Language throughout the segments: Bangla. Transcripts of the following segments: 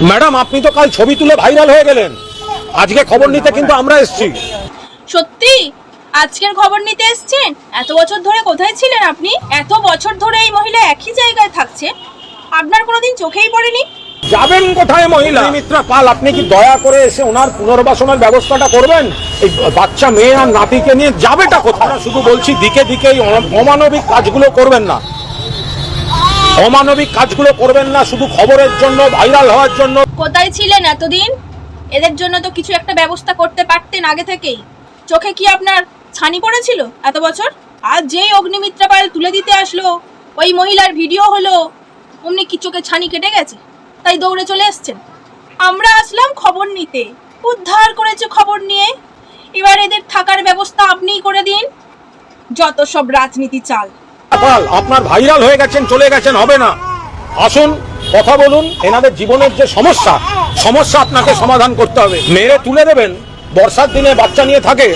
ম্যাডাম আপনি তো কাল ছবি তুলে ভাইরাল হয়ে গেলেন, আজকে খবর নিতে কিন্তু আমরা এসেছি। সত্যি আজকের খবর নিতে এসেছেন? এত বছর ধরে কোথায় ছিলেন আপনি? এত বছর ধরে এই মহিলা একই জায়গায় থাকছে, আপনার কোনোদিন চোখেই পড়েনি? যাবেন কোথায় মহিলা মিত্রা পাল? আপনি কি দয়া করে এসে ওনার পুনর্বাসনের ব্যবস্থাটা করবেন? এই বাচ্চা মেয়ে আর নাতিকে নিয়ে যাবেটা কোথায়? শুধু বলছি দিকে দিকে এই অমানবিক কাজগুলো করবেন না, অমানবিক কাজগুলো করবেন না শুধু খবরের জন্য, ভাইরাল হওয়ার জন্য। কোথায় ছিলেন এতদিন? এদের জন্য তো কিছু একটা ব্যবস্থা করতে পারতেন আগে থেকেই। চোখে কি আপনার ছানি পড়েছিল এত বছর? আর যেই অগ্নিমিত্রা পাল তুলে দিতে আসলো, ওই মহিলার ভিডিও হলো, অমনি কি চোখে ছানি কেটে গেছে, তাই দৌড়ে চলে এসছেন? আমরা আসলাম খবর নিতে, উদ্ধার করেছে খবর নিয়ে, এবার এদের থাকার ব্যবস্থা আপনিই করে দিন। যত সব রাজনীতি চাল। আপনার ভাইরাল হয়ে গেছেন, চলে গেছেন, হবে না। আসুন কথা বলুন, এনাদের জীবনের যে সমস্যা আপনাকে সমাধান করতে হবে। মেরে তুলে দেবেন, বর্ষার দিনে বাচ্চা নিয়ে থাকে,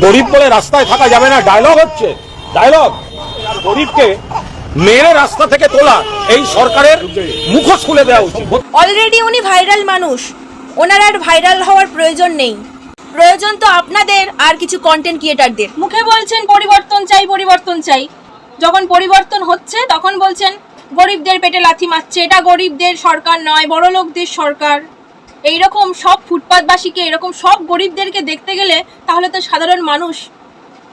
গরিব বলে রাস্তায় থাকা যাবে না, ডায়লগ হচ্ছে ডায়লগ। গরিবকে মেরে রাস্তা থেকে তোলা এই সরকারের মুখোশ খুলে দেওয়া উচিত। অলরেডি উনি ভাইরাল মানুষ, ওনার আর ভাইরাল হওয়ার প্রয়োজন নেই। প্রয়োজন তো আপনাদের আর কিছু কন্টেন্ট ক্রিয়েটারদের। মুখে বলছেন পরিবর্তন চাই পরিবর্তন চাই, যখন পরিবর্তন হচ্ছে তখন বলছেন গরিবদের পেটে লাথি মারছে, এটা গরিবদের সরকার নয়, বড় লোকদের সরকার। এইরকম সব ফুটপাতবাসীকে, এরকম সব গরিবদেরকে দেখতে গেলে তাহলে তো সাধারণ মানুষ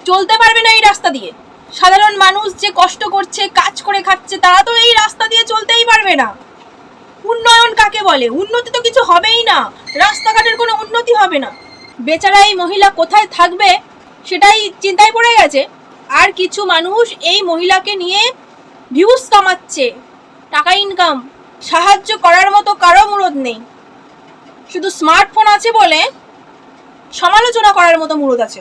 চলতে পারবে না এই রাস্তা দিয়ে। সাধারণ মানুষ যে কষ্ট করছে, কাজ করে খাচ্ছে, তারা তো এই রাস্তা দিয়ে চলতেই পারবে না। উন্নয়ন কাকে বলে? উন্নতি তো কিছু হবেই না, রাস্তাঘাটের কোনো উন্নতি হবে না। বেচারা এই মহিলা কোথায় থাকবে সেটাই চিন্তায় পড়ে গেছে। আর কিছু মানুষ এই মহিলাকে নিয়ে ভিউজ কামাচ্ছে, টাকা ইনকাম। সাহায্য করার মতো কারো মুরদ নেই, শুধু স্মার্টফোন আছে বলে সমালোচনা করার মতো মুরদ আছে।